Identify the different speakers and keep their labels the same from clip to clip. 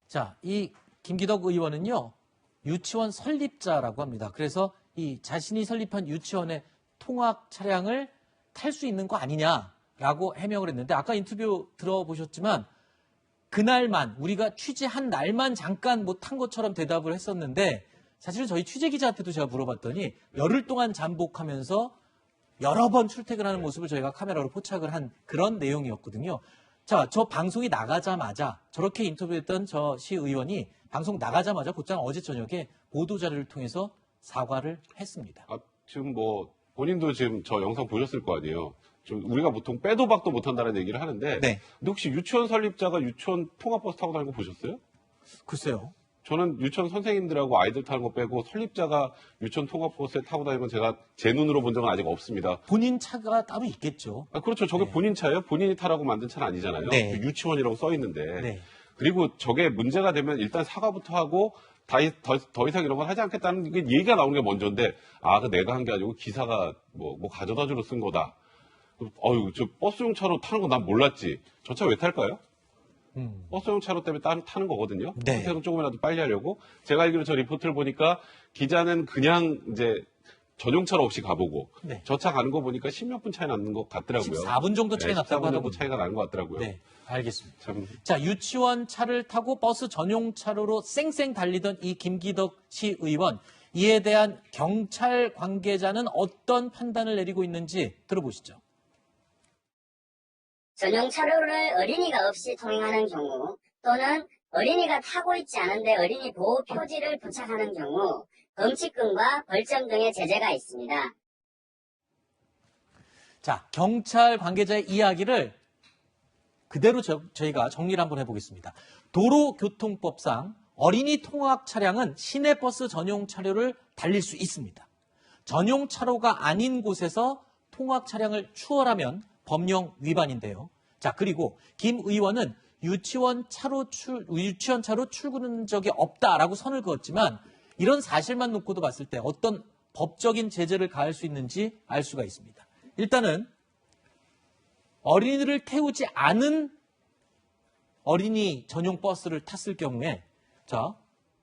Speaker 1: 자, 이 김기덕 의원은요, 유치원 설립자라고 합니다. 그래서 이 자신이 설립한 유치원의 통학 차량을 탈 수 있는 거 아니냐라고 해명을 했는데, 아까 인터뷰 들어보셨지만 그날만, 우리가 취재한 날만 잠깐 뭐 탄 것처럼 대답을 했었는데, 사실은 저희 취재기자한테도 제가 물어봤더니 열흘 동안 잠복하면서 여러 번 출퇴근하는 모습을 저희가 카메라로 포착을 한 그런 내용이었거든요. 자, 저 방송이 나가자마자 저렇게 인터뷰했던 저 시의원이 방송 나가자마자 곧장 어제 저녁에 보도자료를 통해서 사과를 했습니다.
Speaker 2: 지금 뭐 본인도 지금 저 영상 보셨을 거 아니에요. 좀 우리가 보통 빼도 박도 못한다는 얘기를 하는데,
Speaker 1: 네.
Speaker 2: 근데 혹시 유치원 설립자가 유치원 통학버스 타고 다니는 거 보셨어요?
Speaker 1: 글쎄요.
Speaker 2: 저는 유치원 선생님들하고 아이들 타는 거 빼고 설립자가 유치원 통학버스에 타고 다니는 건 제가 제 눈으로 본 적은 아직 없습니다.
Speaker 1: 본인 차가 따로 있겠죠.
Speaker 2: 그렇죠. 저게
Speaker 1: 네.
Speaker 2: 본인 차예요? 본인이 타라고 만든 차는 아니잖아요.
Speaker 1: 네.
Speaker 2: 그 유치원이라고 써 있는데.
Speaker 1: 네.
Speaker 2: 그리고 저게 문제가 되면 일단 사과부터 하고 더 이상 이런 건 하지 않겠다는 게 얘기가 나오는 게 먼저인데, 그 내가 한 게 아니고 기사가 뭐 가져다 주러 쓴 거다. 저 버스용 차로 타는 건 난 몰랐지. 저 차 왜 탈까요? 버스용 차로 때문에 타는 거거든요.
Speaker 1: 네.
Speaker 2: 선택은 조금이라도 빨리 하려고. 제가 알기로 저 리포트를 보니까 기자는 그냥 이제 전용차로 없이 가보고,
Speaker 1: 네.
Speaker 2: 저 차 가는 거 보니까 10몇 분 차이 나는 것 같더라고요.
Speaker 1: 14분 정도 차이 났다고
Speaker 2: 14분 정도
Speaker 1: 하더군요.
Speaker 2: 차이가 나는 것 같더라고요.
Speaker 1: 네, 알겠습니다.
Speaker 2: 참.
Speaker 1: 자, 유치원 차를 타고 버스 전용 차로로 쌩쌩 달리던 이 김기덕 시의원, 이에 대한 경찰 관계자는 어떤 판단을 내리고 있는지 들어보시죠.
Speaker 3: 전용 차로를 어린이가 없이 통행하는 경우, 또는 어린이가 타고 있지 않은데 어린이 보호 표지를 부착하는 경우 범칙금과 벌점 등의 제재가 있습니다.
Speaker 1: 자, 경찰 관계자의 이야기를 그대로 저희가 정리를 한번 해보겠습니다. 도로교통법상 어린이 통학 차량은 시내버스 전용 차로를 달릴 수 있습니다. 전용 차로가 아닌 곳에서 통학 차량을 추월하면 법령 위반인데요. 자, 그리고 김 의원은 유치원 차로 출근한 적이 없다라고 선을 그었지만, 이런 사실만 놓고도 봤을 때 어떤 법적인 제재를 가할 수 있는지 알 수가 있습니다. 일단은 어린이들을 태우지 않은 어린이 전용 버스를 탔을 경우에, 자,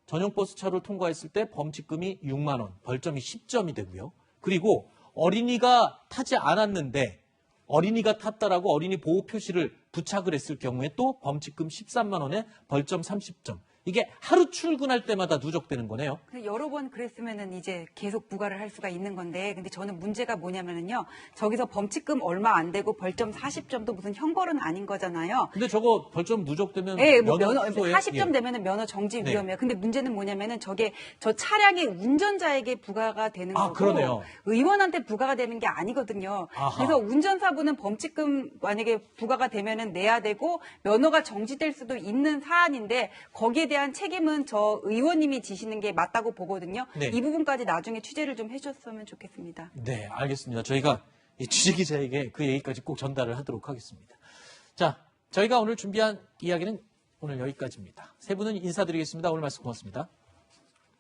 Speaker 1: 전용 버스 차로를 통과했을 때 범칙금이 6만 원, 벌점이 10점이 되고요. 그리고 어린이가 타지 않았는데 어린이가 탔다라고 어린이 보호 표시를 부착을 했을 경우에 또 범칙금 13만 원에 벌점 30점. 이게 하루 출근할 때마다 누적되는 거네요.
Speaker 4: 여러 번 그랬으면은 이제 계속 부과를 할 수가 있는 건데, 근데 저는 문제가 뭐냐면은요, 저기서 범칙금 얼마 안 되고 벌점 40점도 무슨 형벌은 아닌 거잖아요.
Speaker 1: 근데 저거 벌점 누적되면
Speaker 4: 네,
Speaker 1: 면허
Speaker 4: 40점 되면은 면허 정지
Speaker 1: 네.
Speaker 4: 위험해요. 근데 문제는 뭐냐면은 저게 저 차량의 운전자에게 부과가 되는 거고,
Speaker 1: 그러네요.
Speaker 4: 의원한테 부과가 되는 게 아니거든요.
Speaker 1: 아하.
Speaker 4: 그래서 운전사분은 범칙금 만약에 부과가 되면은 내야 되고 면허가 정지될 수도 있는 사안인데, 거기에 대한 책임은 저 의원님이 지시는 게 맞다고 보거든요.
Speaker 1: 네.
Speaker 4: 이 부분까지 나중에 취재를 좀 해줬으면 좋겠습니다.
Speaker 1: 네, 알겠습니다. 저희가 이 취재기자에게 그 얘기까지 꼭 전달을 하도록 하겠습니다. 자, 저희가 오늘 준비한 이야기는 오늘 여기까지입니다. 세 분은 인사드리겠습니다. 오늘 말씀 고맙습니다.